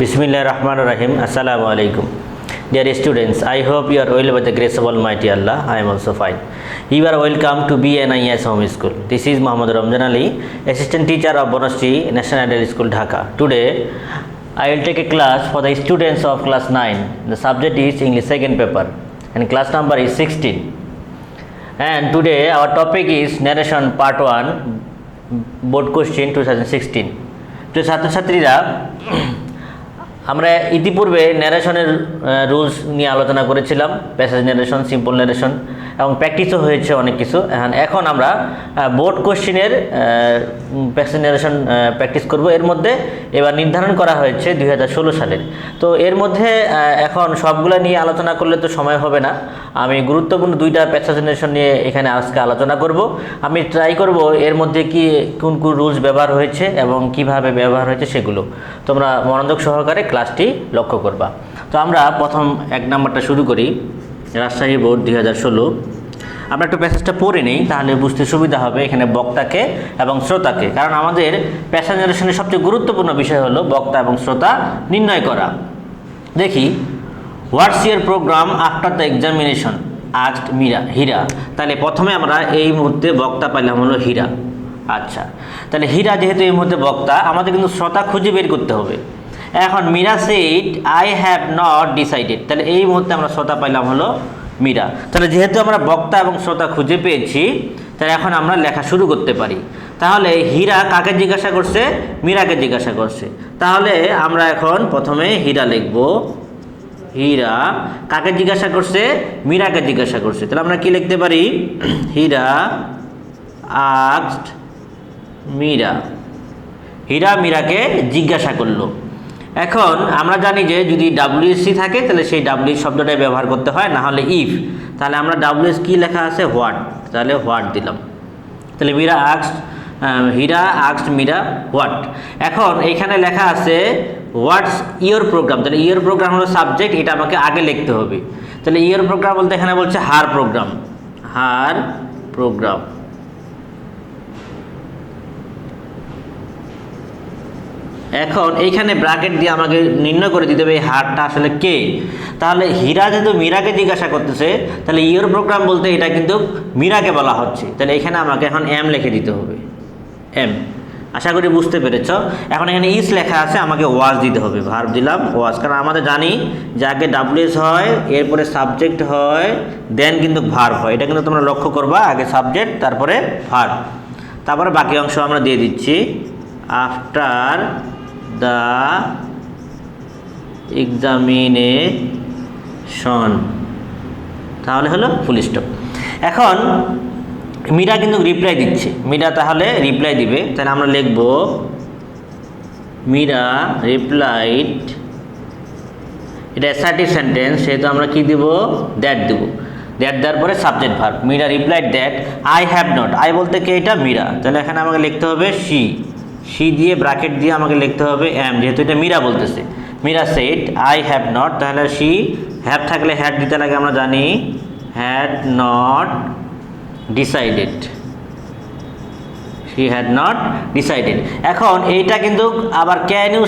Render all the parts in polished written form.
Bismillah Rahman Rahim. Assalamu alaikum. Dear students, I hope you are well by the grace of Almighty Allah. I am also fine. You are welcome to BNIS Home School. This is Muhammad Ramzan Ali, Assistant Teacher of Bonasri National Ideal School, Dhaka. Today, I will take a class for the students of class 9. The subject is English second paper and class number is 16. And today our topic is narration part 1, board question 2016. তো ছাত্রছাত্রীরা আমরা ইতিপূর্বে ন্যারেশনের rules নিয়ে আলোচনা করেছিলাম, passage narration, simple narration এবং প্র্যাকটিসও হয়েছে অনেক কিছু। এখন আমরা বোর্ড কোশ্চেনের প্যাসেজ ন্যারেশন প্র্যাকটিস করব। এর মধ্যে এবার নির্ধারণ করা হয়েছে 2016 সালের। তো এর মধ্যে এখন সবগুলো নিয়ে আলোচনা করলে তো সময় হবে না। আমি গুরুত্বপূর্ণ দুইটা প্যাসেজ ন্যারেশন নিয়ে এখানে আজকে আলোচনা করব। আমি ট্রাই করব এর মধ্যে কি কোন কোন রুলস ব্যবহার হয়েছে এবং কিভাবে ব্যবহার হয়েছে সেগুলো তোমরা মনোযোগ সহকারে ক্লাসটি লক্ষ্য করবা। তো আমরা প্রথম এক নাম্বারটা শুরু করি, রাজশাহী বোর্ড 2016। আমরা একটু প্যাসেজটা পড়ে নেই, তাহলে বুঝতে সুবিধা হবে এখানে বক্তাকে এবং শ্রোতাকে, কারণ আমাদের প্যাসেজ ন্যারেশনের সবচেয়ে গুরুত্বপূর্ণ বিষয় হলো বক্তা এবং শ্রোতা নির্ণয় করা। দেখি, what's your programme after the examination asked Hira. তাহলে প্রথমে আমরা এই মুহূর্তে বক্তা পাইলাম হলো হীরা। আচ্ছা, তাহলে হীরা যেহেতু এই মুহূর্তে বক্তা, আমাদের কিন্তু শ্রোতা খুঁজে বের করতে হবে। এখন Meera said I have not decided, তাহলে এই মুহূর্তে আমরা শ্রোতা পাইলাম হলো মীরা। তাহলে যেহেতু আমরা বক্তা এবং শ্রোতা খুঁজে পেয়েছি, তাহলে এখন আমরা লেখা শুরু করতে পারি। তাহলে হীরা কাকে জিজ্ঞাসা করছে? মীরাকে জিজ্ঞাসা করছে। তাহলে আমরা এখন প্রথমে হীরা লিখব। হীরা কাকে জিজ্ঞাসা করছে? মীরাকে জিজ্ঞাসা করছে। তাহলে আমরা কি লিখতে পারি? হীরা আস্কড মীরা। হীরা মীরাকে জিজ্ঞাসা করলো। এখন আমরা জানি যে যদি ডাব্লিউএসসি থাকে তাহলে সেই ডাব্লিউ শব্দটাই ব্যবহার করতে হয়, না হলে ইফ। তাহলে আমরা ডাব্লিউএস কি লেখা আছে? হোয়াট। তাহলে হোয়াট দিলাম। তাহলে হীরা আস্কড মীরা হোয়াট। এখন এইখানে লেখা আছে হোয়াটস ইয়োর প্রোগ্রাম। তাহলে ইয়োর প্রোগ্রাম হলো সাবজেক্ট, এটা আমাকে আগে লিখতে হবে। তাহলে ইয়োর প্রোগ্রাম বলতে এখানে বলছে হার প্রোগ্রাম। হার প্রোগ্রাম। এখন এইখানে ব্র্যাকেট দিয়ে আমাকে নির্ণয় করে দিতে হবে এই হারটা আসলে কে। তাহলে হীরা যেহেতু মীরাকে জিজ্ঞাসা করতেছে, তাহলে ইয়োর প্রোগ্রাম বলতে এটা কিন্তু মীরাকে বলা হচ্ছে। তাহলে এখানে আমাকে এখন এম লিখে দিতে হবে, এম। আশা করি বুঝতে পেরেছ। এখন এখানে ইস লেখা আছে, আমাকে ওয়াজ দিতে হবে। ভার্ব দিলাম ওয়াজ, কারণ আমাদের জানি যে আগে ডাব্লিউএস হয়, এরপরে সাবজেক্ট হয়, দেন কিন্তু ভার্ব হয়। এটা কিন্তু তোমরা লক্ষ্য করবা, আগে সাবজেক্ট তারপরে ভার্ব, তারপরে বাকি অংশ আমরা দিয়ে দিচ্ছি। আফটার দ্য এক্সামিনেশন, তাহলে হলো ফুল স্টপ। এখন মীরা কিন্তু রিপ্লাই দিচ্ছে। মীরা তাহলে রিপ্লাই দিবে। তাহলে আমরা লিখব মীরা রিপ্লাইড। এটা অ্যাসার্টিভ সেন্টেন্স, সেহেতু আমরা কি দিব? দ্যাট দিব। দ্যাট দেওয়ার পরে subject verb. Meera replied that I have not. I বলতে কে? এটা মীরা। তাহলে এখানে আমাকে লিখতে হবে শি। শি দিয়ে ব্র্যাকেট দিয়ে আমাকে লিখতে হবে এম, যেহেতু এটা মীরা বলতেছে। Mira said I have not. তাহলে শি হ্যাভ থাকলে হ্যাড দিতে লাগে, আমরা জানি had not decided. She had not decided. এখন এইটা কিন্তু আবার ক্যান ইউ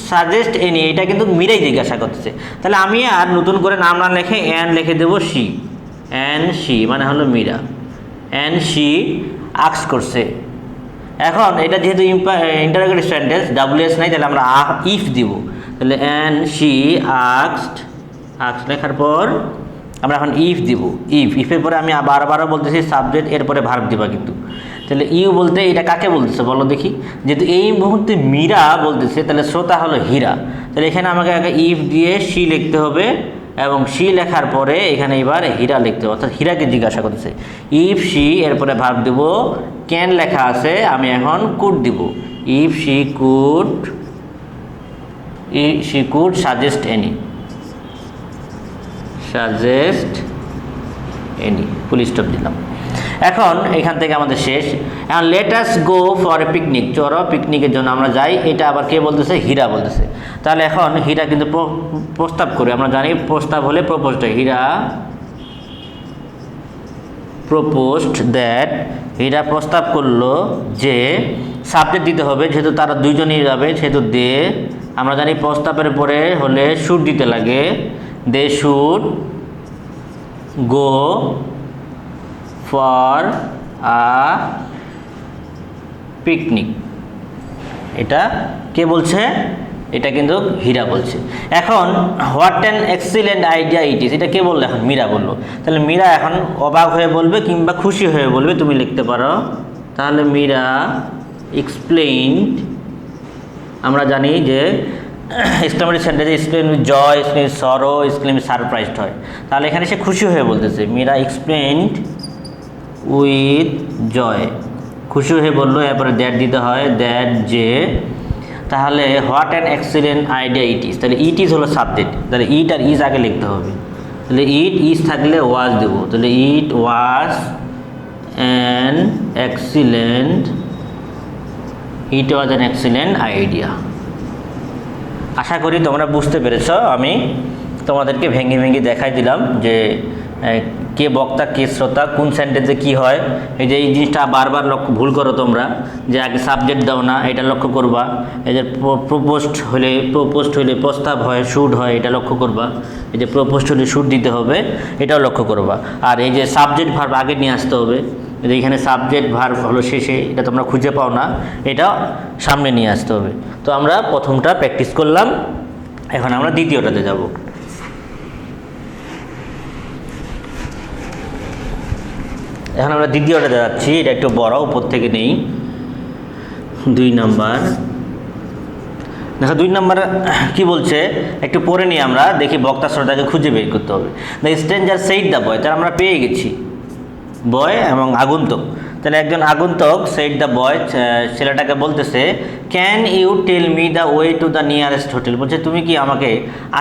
সাজেস্ট এনি, এটা কিন্তু মীরাই জিজ্ঞাসা করতেছে। তাহলে আমি আর নতুন করে নাম না লিখে অ্যান লিখে দেবো শি। অ্যান শি মানে হলো মীরা। অ্যান শি আস্ক করছে। এখন এটা যেহেতু ইন্টারোগেটিভ সেন্টেন্স, ডাব্লিউএস নাই, তাহলে আমরা ইফ দিব। তাহলে অ্যান শি আস্কড, আস্ক লেখার পর আমরা এখন ইফ দিব। ইফের পরে আমি বারবারও বলতেছি সাবজেক্ট, এরপরে ভার্ব দিবা কিন্তু। তাহলে ইউ বলতে এটা কাকে বলতেছে বলো দেখি? যেহেতু এই মুহূর্তে মীরা বলতেছে, তাহলে শ্রোতা হলো হীরা। তাহলে এখানে আমাকে আগে ইফ দিয়ে শি লিখতে হবে এবং শি লেখার পরে এখানে এবার হীরা লিখতে হবে, অর্থাৎ হীরাকে জিজ্ঞাসা করতেছে। ইফ শি, এরপরে ভার্ব দেব। ক্যান লেখা আছে, আমি এখন কুড দিব। If she could suggest any. Suggest any, full stop দিলাম। এখন এখান থেকে আমাদের শেষ। এখন let us go for a picnic. চলো পিকনিকের জন্য আমরা যাই। এটা আবার কে বলতেছে? হীরা বলতেছে। তাহলে এখন হীরা কিন্তু প্রস্তাব করে, আমরা জানি প্রস্তাব হলে প্রপোজড হয়। হীরা প্রপোজড দ্যাট, হীরা প্রস্তাব করলো যে সাবজেক্ট দিতে হবে, যেহেতু তারা দুইজনই যাবে সেহেতু দে আমরা জানি প্রস্তাবের পরে হলে শুড দিতে লাগে, they should go for a picnic. এটা কে বলছে? এটা কিন্তু হীরা বলছে। এখন what an excellent idea it is, এটা কে বললো? এখন মীরা বললো। তাহলে মীরা এখন অবাক হয়ে বলবে কিংবা খুশি হয়ে বলবে, তুমি লিখতে পারো। তাহলে মীরা এক্সপ্লেইনড, আমরা জানি যে এক্সক্লেমেটরি সেন্টেন্সে explain with joy, explain with sorrow, explain with surprised হয়। তাহলে এখানে সে খুশি হয়ে বলতেছে, মীরা এক্সপ্লেইনড উইথ জয়, খুশি হয়ে বললো। এরপরে দ্যাট দিতে হয়, দ্যাট যে। তাহলে what an excellent idea it is, তাহলে ইট ইজ হলো সাবজেক্ট, তাহলে ইট আর ইজ আগে লিখতে হবে। তাহলে ইট ইজ থাকলে ওয়াজ দেবো, তাহলে it was an excellent, it was an excellent idea. আশা করি তোমরা বুঝতে পেরেছ। আমি তোমাদেরকে ভেঙে ভেঙে দেখাই দিলাম যে কে বক্তা কে শ্রোতা, কোন সেন্টেন্সে কি হয়। এই যে এই জিনিসটা বারবার ভুল করো তোমরা, যে আগে সাবজেক্ট দাও না, এটা লক্ষ্য করবা। এই যে প্রপোজড হলে প্রস্তাব হয়, শুড হয়, এটা লক্ষ্য করবা। এই যে প্রপোজড হলে শুড দিতে হবে, এটাও লক্ষ্য করবা। আর এই যে সাবজেক্ট ভার্ব আগে নিয়ে আসতে হবে, যে এখানে সাবজেক্ট ভার্ব হলো শেষে, এটা তোমরা খুঁজে পাও না, এটা সামনে নিয়ে আসতে হবে। তো আমরা প্রথমটা প্র্যাকটিস করলাম, এখন আমরা দ্বিতীয়টাতে যাব। এখন আমরা দ্বিতীয়টাতে যাচ্ছি, এটা একটু বড়, উপর থেকে নেই। 2 নাম্বার দেখো, 2 নাম্বার কি বলছে একটু পড়ে নিই আমরা, দেখি বক্তা শ্রোতাকে খুঁজে বের করতে হবে। The stranger said the boy, তাহলে আমরা পেয়ে গেছি বয় এবং আগন্তুক। তাহলে একজন আগন্তুক সেইড দ্য বয়, ছেলেটাকে বলতেছে, can you tell me the way to the nearest hotel, বলছে তুমি কি আমাকে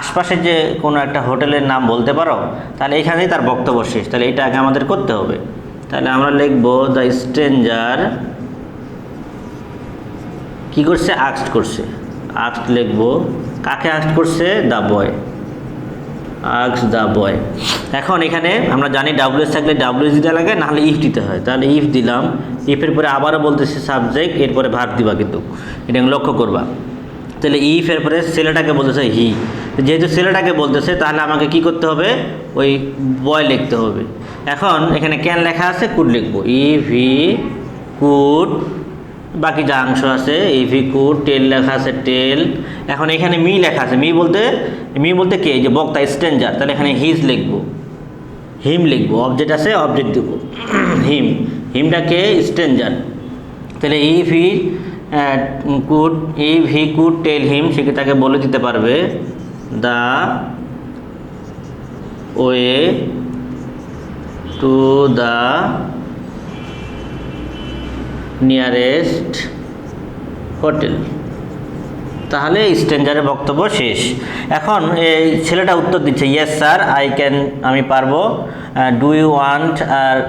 আশপাশের যে কোনো একটা হোটেলের নাম বলতে পারো। তাহলে এখানেই তার বক্তব্য শেষ, তাহলে এটা আগে আমাদের করতে হবে। তাহলে আমরা লিখব দ্য স্ট্রেঞ্জার কি করছে? আস্কড করছে, আস্কড লিখব। কাকে আস্কড করছে? The boy, asked the boy. এখন এখানে আমরা জানি ডাব্লিউএস থাকলে ডাব্লিউএস দিতে লাগে, নাহলে ইফ দিতে হয়। তাহলে ইফ দিলাম, ইফের পরে আবারও বলতেছে সাবজেক্ট, এরপরে ভার্ব দিবা, কিন্তু এটা লক্ষ্য করবা। তাহলে ইফ এর পরে ছেলেটাকে বলতেছে হি, যেহেতু ছেলেটাকে বলতেছে তাহলে আমাকে কি করতে হবে? ওই বয় লিখতে হবে। এখন এখানে ক্যান লেখা আছে, কুড লিখবো। ইফ হি কুড, বাকি যা অংশ আছে, ইফ হি কুড, টেল লেখা আছে টেল। এখন এখানে মি লেখা আছে, মি বলতে কে? যে বক্তা স্ট্রেঞ্জার, তাহলে এখানে হিজ লিখবো, হিম লিখবো। অবজেক্ট আছে, অবজেক্ট দেবো হিম, হিমটাকে স্ট্রেঞ্জার। তাহলে ইফ হি কুড টেল হিম, সে কি তাকে বলে দিতে পারবে the way to the nearest hotel. তাহলে স্ট্রেঞ্জারের বক্তব্য শেষ। এখন এই ছেলেটা উত্তর দিচ্ছে, ইয়েস স্যার আই ক্যান, আমি পারবো। Do you want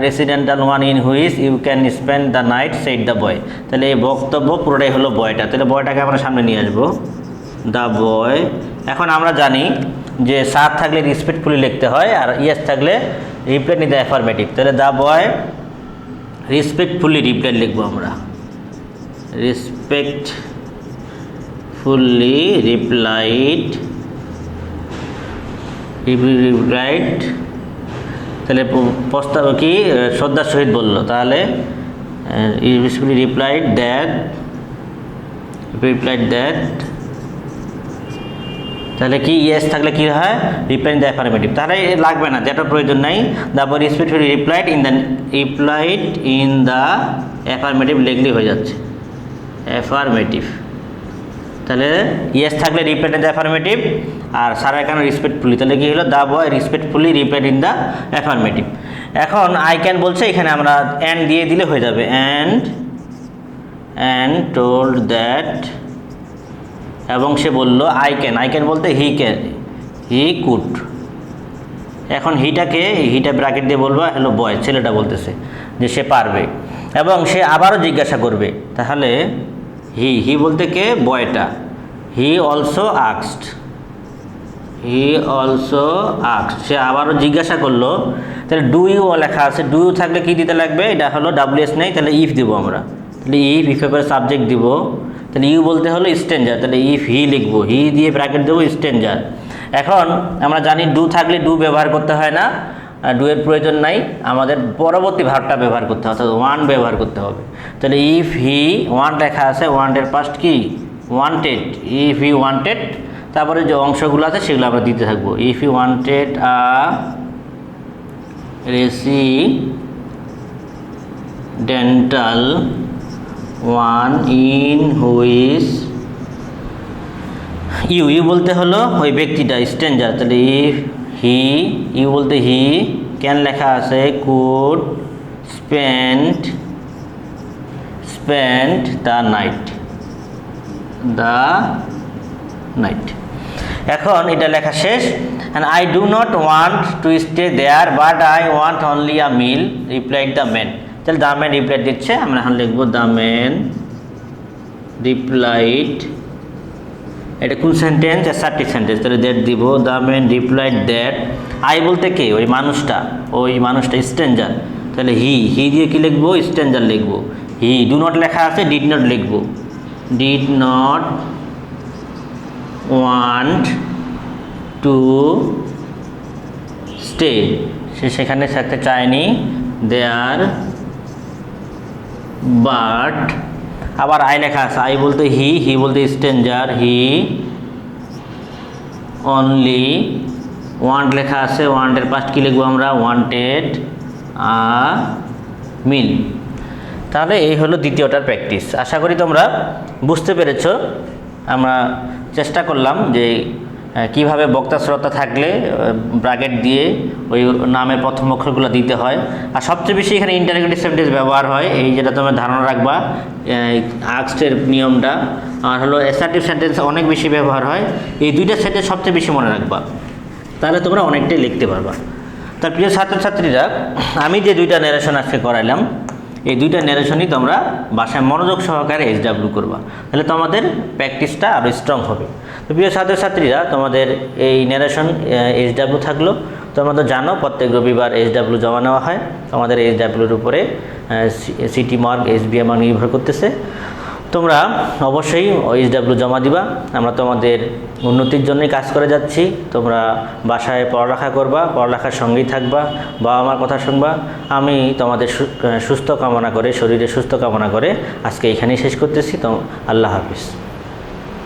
residential one in which you can spend the night, said the boy. তাহলে এই বক্তব্য পুরোটাই হলো বয়টা, তাহলে বয়টাকে আমরা সামনে নিয়ে আসবো, দ্য বয়। এখন আমরা জানি যে স্যার থাকলে রেসপেক্টফুলি লিখতে হয়, আর ইয়েস থাকলে রিপ্লাই নিতে অ্যাফার্মেটিভ। তাহলে দ্য বয় রেসপেক্টফুলি রিপ্লাই লিখবো আমরা, রেসপেক্টফুলি রিপ্লাইড, তাহলে প্রস্তাব কি শ্রদ্ধার সহিত বললো, তাহলে রিপ্লাইড দ্যাট, তাহলে কি ইয়েস থাকলে কি হয়? Reply in the affirmative. তাহলে লাগবে না, যেটা প্রয়োজন নাই। তারপর respectfully replied in the affirmative লিখলেই হয়ে যাচ্ছে, অ্যাফার্মেটিভ। তাহলে ইয়েস থাকলে রিপ্লাইড ইন দ্য অ্যাফার্মেটিভ, আর সারা এখানে রেসপেক্টফুলি, তাহলে কি হলো? The boy respectfully replied in the affirmative. এখন আই ক্যান বলছে, এখানে আমরা অ্যান্ড দিয়ে দিলে হয়ে যাবে, অ্যান্ড টোল্ড দ্যাট, এবং সে বলল আই ক্যান বলতে হি কুড। এখন হিটা ব্র্যাকেট দিয়ে বলবা হলো বয়, ছেলেটা বলতেছে যে সে পারবে, এবং সে আবারও জিজ্ঞাসা করবে। তাহলে হি বলতে কে? বয়টা। হি অলসো আস্কড, সে আবারও জিজ্ঞাসা করলো। তাহলে ডু ইউ লেখা আছে, ডু ইউ থাকলে কি দিতে লাগবে? এটা হলো ডাব্লিউএস নেই, তাহলে ইফ দিব আমরা। তাহলে ইফের পরে সাবজেক্ট দিব, তাহলে ইউ বলতে হলো স্ট্রেঞ্জার, তাহলে ইফ হি লিখবো, হি দিয়ে ব্র্যাকেট দেবো স্ট্রেঞ্জার। এখন আমরা জানি ডু থাকলে ডু ব্যবহার করতে হয় না, ডু এর প্রয়োজন নাই, আমাদের পরবর্তী ভার্বটা ব্যবহার করতে হবে, অর্থাৎ ওয়ান ব্যবহার করতে হবে। তাহলে ইফ হি ওয়ান্ট লেখা আছে, ওয়ান্টের পাস্ট কি ওয়ান্টেড, ইফ হি ওয়ান্টেড, তারপরে যে অংশগুলো আছে সেগুলো আমরা দিতে থাকবো। If he wanted a residential one in which you, you বলতে হলো ওই ব্যক্তিটা স্ট্রেঞ্জার, তাহলে ইফ হি, ইউ বলতে হি, ক্যান লেখা আছে কুড স্পেন্ড দ্য নাইট, এখন এটা লেখা শেষ। And I do not want to stay there but I want only a meal, replied the man. তাহলে দ্য ম্যান রিপ্লাই দিচ্ছে, আমরা এখন লিখবো দ্য ম্যান রিপ্লাইড, এটা কোন সেন্টেন্স, অ্যাসার্টিভ সেন্টেন্স, তাহলে দ্যাট দিব, the man replied that, I বলতে কে ওই মানুষটা স্ট্রেঞ্জার, তাহলে হি, হি দিয়ে কি লিখবো স্ট্রেঞ্জার লিখবো, হি, ডু নট লেখা আছে ডিড নট লিখবো, did not want to stay, সে সেখানে থাকতে চায়নি, দেয়ার বাট, আবার আই লেখা আছে, আই বলতে হি, হি বলতে স্ট্রেঞ্জার, হি অনলি, ওয়ান্ট লেখা আছে, ওয়ান্টের পাস্ট কি লিখবো আমরা ওয়ান্টেড আ মিল। তাহলে এই হলো দ্বিতীয়টার প্র্যাকটিস। আশা করি তোমরা বুঝতে পেরেছো। আমরা চেষ্টা করলাম যে কিভাবে বক্তা শ্রোতা থাকলে ব্র্যাকেট দিয়ে ওই নামের প্রথম অক্ষরগুলো দিতে হয়। আর সবচেয়ে বেশি এখানে ইন্টারোগেটিভ সেন্টেন্স ব্যবহার হয়, এই যেটা তোমরা ধারণা রাখবা, আস্কের নিয়মটা। আর হলো অ্যাসার্টিভ সেন্টেন্স অনেক বেশি ব্যবহার হয়, এই দুইটা সেন্টেন্স সবচেয়ে বেশি মনে রাখবা, তাহলে তোমরা অনেকটাই লিখতে পারবা। তার প্রিয় ছাত্রছাত্রীরা, আমি যে দুইটা ন্যারেশন আজকে করাইলাম, এই দুইটা ন্যারেশনই তোমরা বাসায় মনোযোগ সহকারে SW করবা, তাহলে তোমাদের প্র্যাকটিসটা আরও স্ট্রং হবে। তো প্রিয় ছাত্রছাত্রীরা, তোমাদের এই ন্যারেশন SW থাকলো। তোমরা তো জানো প্রত্যেক রবিবার SW জমা নেওয়া হয়, তোমাদের SWর উপরে সিটি মার্ক SBA মার্ক নির্ভর করতেছে। তোমরা অবশ্যই SW জমা দিবা, আমরা তোমাদের উন্নতির জন্যই কাজ করে যাচ্ছি। তোমরা বাসায় পড়ালেখা করবা, পড়ালেখার সঙ্গেই থাকবা, বাবা মার কথা শুনবা। আমি তোমাদের সুস্থ কামনা করে, শরীরে সুস্থ কামনা করে আজকে এখানেই শেষ করতেছি। তো আল্লাহ হাফিজ।